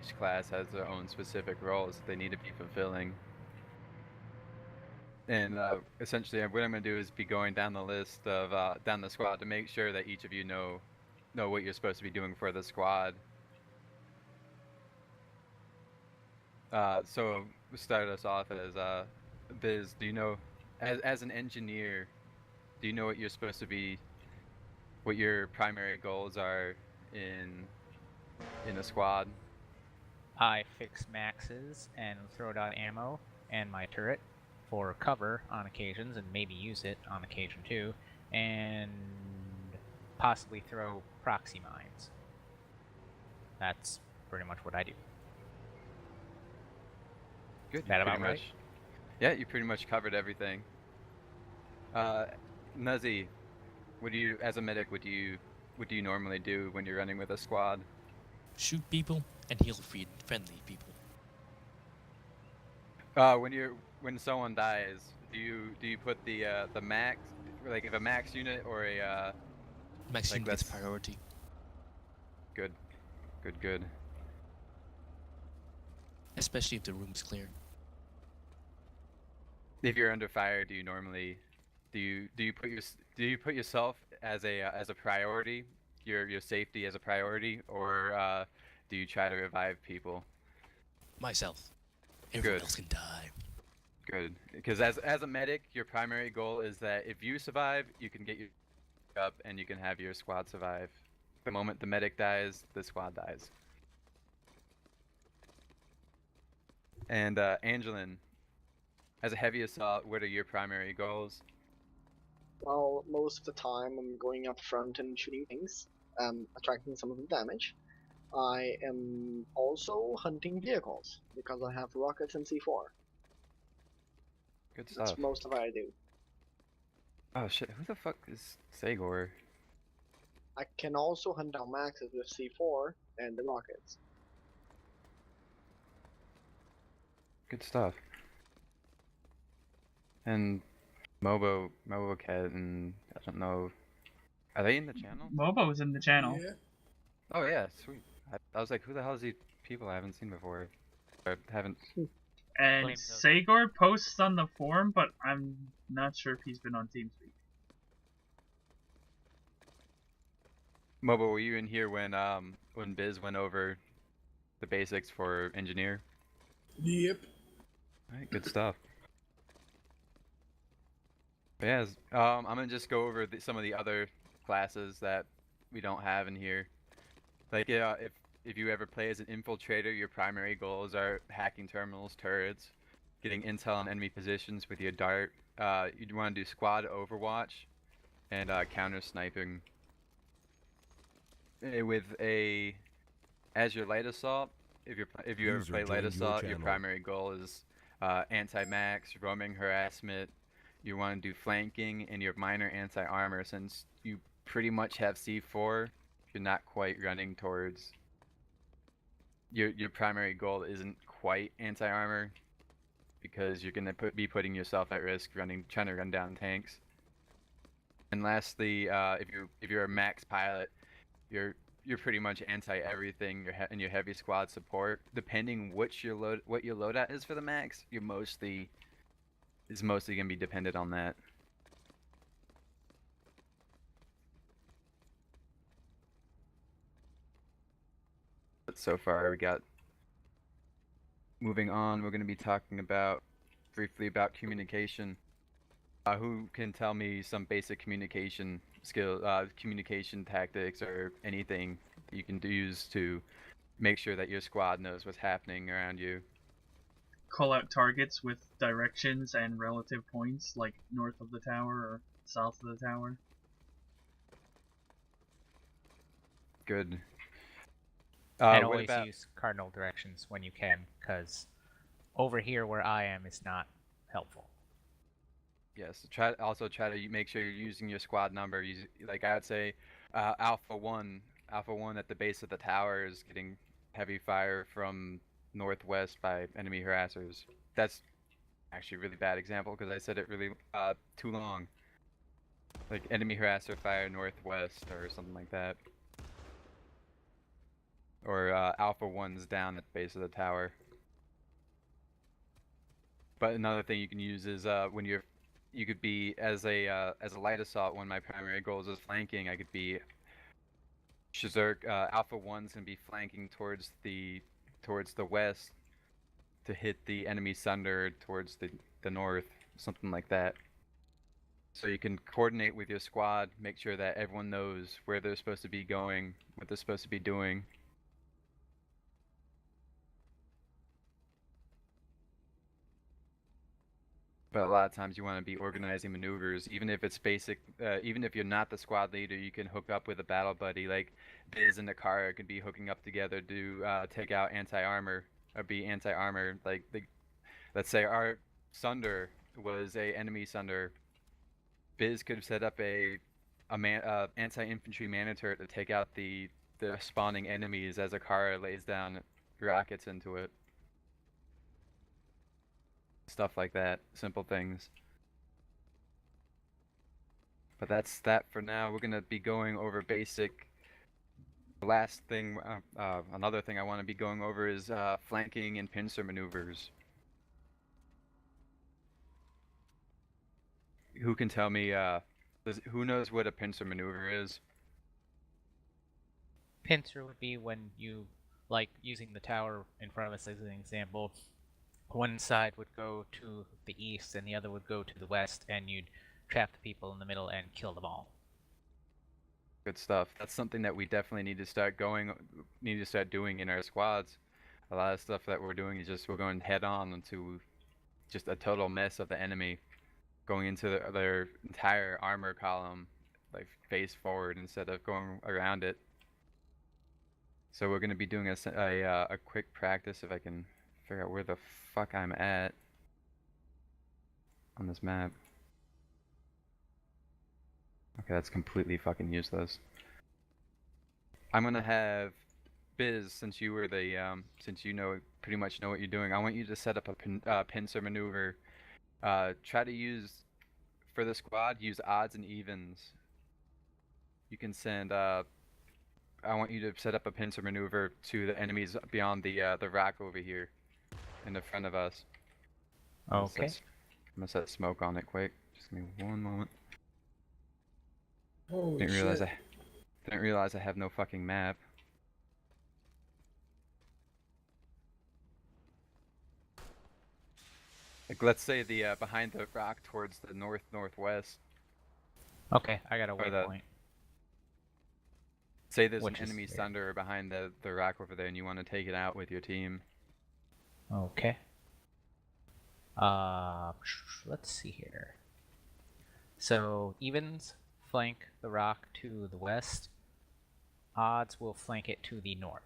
each class has their own specific roles they need to be fulfilling. And essentially, what I'm going to do is be going down the list of down the squad to make sure that each of you know what you're supposed to be doing for the squad. So we'll start us off as Biz. Do you know, as an engineer, do you know what you're supposed to be? What your primary goals are in a squad? I fix maxes and throw down ammo and my turret for cover on occasions, and maybe use it on occasion too, and possibly throw proxy mines. That's pretty much what I do. Good. That about right? Yeah, you pretty much covered everything. Nuzzy, what do you, as a medic, what do you normally do when you're running with a squad? Shoot people and heal friendly people. When someone dies, do you put the max, like if a max unit or a Max like unit gets priority. Good. Especially if the room's clear. If you're under fire, do you normally do you put yourself as a priority, your safety as a priority, or do you try to revive people? Myself. Everyone else can die. Good, because as a medic, your primary goal is that if you survive, you can get you up and you can have your squad survive. The moment the medic dies, the squad dies. And Angelin, as a heavy assault, what are your primary goals? Well, most of the time I'm going up front and shooting things, attracting some of the damage. I am also hunting vehicles because I have rockets and C4. Good stuff. That's most of what I do. Oh shit, who the fuck is Sagor? I can also hunt down maxes with C4 and the rockets. Good stuff. And Mobo Cat, and I don't know, are they in the channel? Mobo's in the channel. Yeah. Oh yeah, sweet. I was like, who the hell is these people I haven't seen before? Or haven't. And Sagor posts on the forum, but I'm not sure if he's been on TeamSpeak. Mobo, were you in here when Biz went over the basics for engineer? Yep. Alright, good stuff. But yeah, I'm gonna just go over some of the other classes that we don't have in here. Like, yeah, if you ever play as an infiltrator, your primary goals are hacking terminals, turrets, getting intel on enemy positions with your dart. You'd want to do squad overwatch and counter sniping. As your light assault, if you ever play light assault, your primary goal is anti-max, roaming harassment. You want to do flanking and your minor anti-armor. Since you pretty much have C4, you're not quite running towards your primary goal isn't quite anti-armor, because you're gonna be putting yourself at risk trying to run down tanks. And lastly, if you're a max pilot, you're pretty much anti everything. In your heavy squad support, depending what your loadout is for the max, is mostly gonna be dependent on that. But so far we got. Moving on, we're gonna be talking briefly about communication. Who can tell me some basic communication communication tactics, or anything you can use to make sure that your squad knows what's happening around you? Call out targets with directions and relative points, like north of the tower or south of the tower. Good. And always use cardinal directions when you can, because over here where I am is not helpful. Yes, try to make sure you're using your squad number. Like I would say, Alpha 1 at the base of the tower is getting heavy fire from northwest by enemy harassers. That's actually a really bad example because I said it really too long. Like enemy harasser fire northwest or something like that. or Alpha 1's down at the base of the tower. But another thing you can use is when you could be as a light assault. One of my primary goals is flanking. I could be Shazerk. Alpha 1's gonna be flanking towards the west to hit the enemy Sunder towards the north, something like that. So you can coordinate with your squad, make sure that everyone knows where they're supposed to be going, what they're supposed to be doing. But a lot of times you want to be organizing maneuvers, even if it's basic. Even if you're not the squad leader, you can hook up with a battle buddy. Like Biz and Nakara could be hooking up together to take out anti-armor, or be anti-armor. Like let's say our Sunder was a enemy Sunder. Biz could set up a anti-infantry mana turret to take out the spawning enemies as Akara lays down rockets into it. Stuff like that, simple things. But that's that for now. We're gonna be going over basic. The last thing, another thing I want to be going over is flanking and pincer maneuvers. Who can tell me? Who knows what a pincer maneuver is? Pincer would be when you, like, using the tower in front of us as an example. One side would go to the east and the other would go to the west, and you'd trap the people in the middle and kill them all. Good stuff. That's something that we definitely need to start doing in our squads. A lot of stuff that we're doing is just we're going head on into just a total mess of the enemy, going into their entire armor column, like face forward instead of going around it. So we're going to be doing a quick practice if I can figure out where the fuck I'm at on this map. Okay, that's completely fucking useless. I'm gonna have Biz, since you were the since you pretty much know what you're doing. I want you to set up a pincer maneuver. Try to use for the squad. Use odds and evens. You can send. I want you to set up a pincer maneuver to the enemies beyond the rock over here, in the front of us. Okay. I'm gonna set smoke on it quick. Just give me one moment. Holy Didn't shit. realize I have no fucking map. Like, let's say the behind the rock towards the northwest. Okay, I got a Or the- waypoint. Say there's Which an is enemy there. Sunder behind the rock over there, and you want to take it out with your team. Okay. Let's see here. So evens flank the rock to the west. Odds will flank it to the north.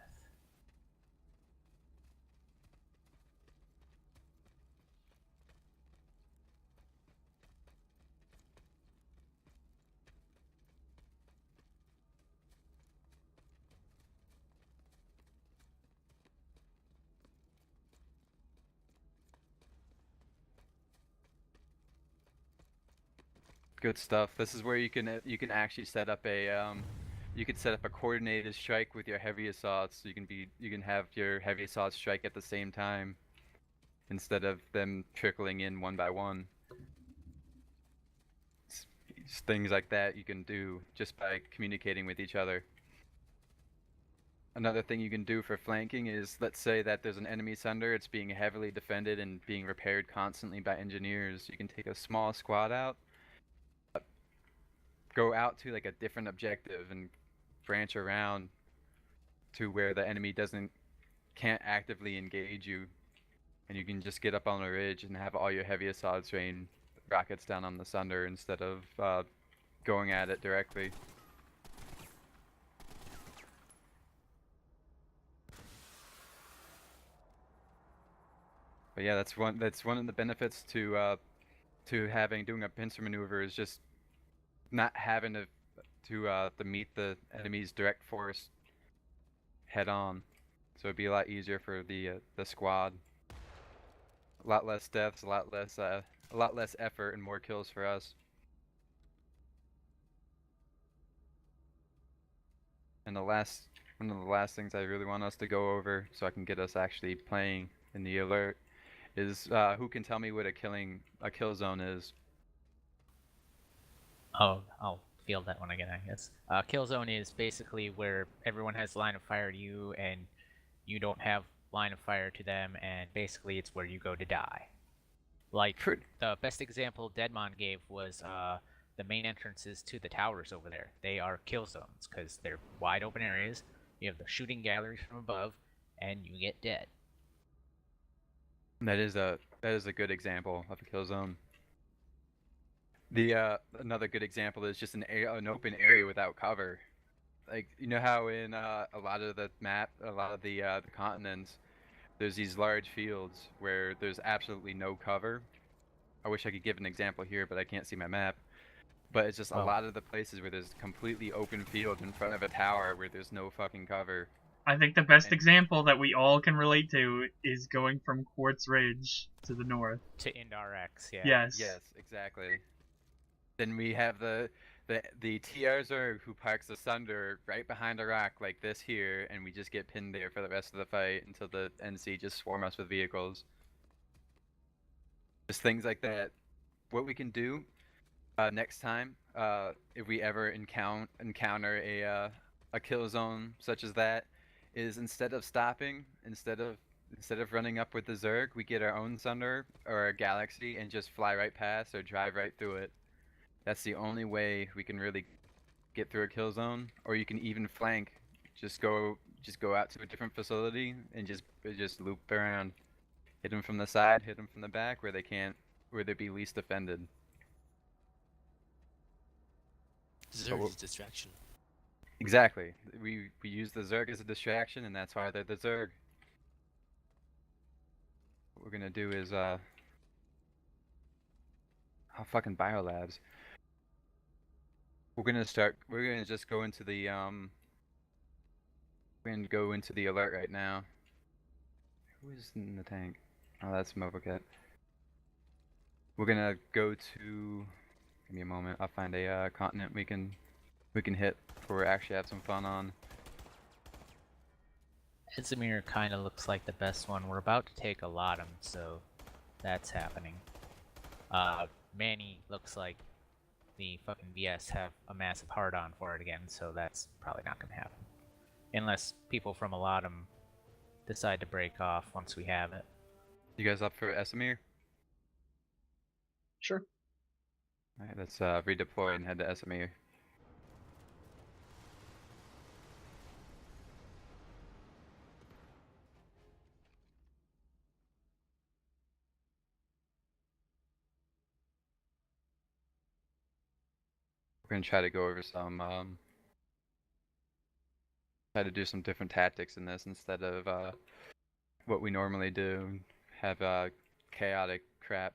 Good stuff. This is where you can actually set up a you could set up a coordinated strike with your heavy assaults. You can have your heavy assaults strike at the same time instead of them trickling in one by one. It's things like that you can do just by communicating with each other. Another thing you can do for flanking is, let's say that there's an enemy Sunder, it's being heavily defended and being repaired constantly by engineers. You can take a small squad out, go out to like a different objective and branch around to where the enemy can't actively engage you, and you can just get up on a ridge and have all your heavy assaults rain rockets down on the Sunder instead of going at it directly. But yeah, that's one of the benefits to doing a pincer maneuver is just not having to meet the enemy's direct force head on. So it'd be a lot easier for the squad. A lot less deaths, a lot less effort, and more kills for us. And the last one of the last things I really want us to go over, so I can get us actually playing in the alert, is who can tell me what a kill zone is? Oh, I'll field that one again, I guess. Kill zone is basically where everyone has line of fire to you, and you don't have line of fire to them, and basically it's where you go to die. Like, the best example Deadmon gave was the main entrances to the towers over there. They are kill zones, because they're wide open areas. You have the shooting galleries from above, and you get dead. That is a good example of a kill zone. The another good example is just an open area without cover. Like, you know how in a lot of the continents, there's these large fields where there's absolutely no cover. I wish I could give an example here, but I can't see my map. But it's just a lot of the places where there's completely open field in front of a tower where there's no fucking cover. I think the best example that we all can relate to is going from Quartz Ridge to the north. To IndRx, yeah. Yes. Yes, exactly. Then we have the TR Zerg who parks the Sunder right behind a rock like this here, and we just get pinned there for the rest of the fight until the NC just swarm us with vehicles. Just things like that. What we can do next time, if we ever encounter a kill zone such as that, is instead of stopping, instead of running up with the Zerg, we get our own Sunder or a Galaxy and just fly right past or drive right through it. That's the only way we can really get through a kill zone. Or you can even flank. Just go out to a different facility and just loop around. Hit them from the side, hit them from the back, where they'd be least offended. Zerg is distraction. Exactly. We use the Zerg as a distraction, and that's why they're the Zerg. What we're gonna do is fucking biolabs. We're gonna just go into the we're gonna go into the alert right now. Who is in the tank? Oh, that's Mobocat. We're gonna go to, give me a moment, I'll find a continent we can hit before we actually have some fun on. Izmir kind of looks like the best one. We're about to take a Latam, so that's happening. Manny looks like the fucking BS have a massive hard-on for it again, so that's probably not gonna happen. Unless people from Alatum decide to break off once we have it. You guys up for Esamir? Sure. Alright, let's redeploy and head to Esamir. We're gonna try to go over some try to do some different tactics in this instead of what we normally do. Have chaotic crap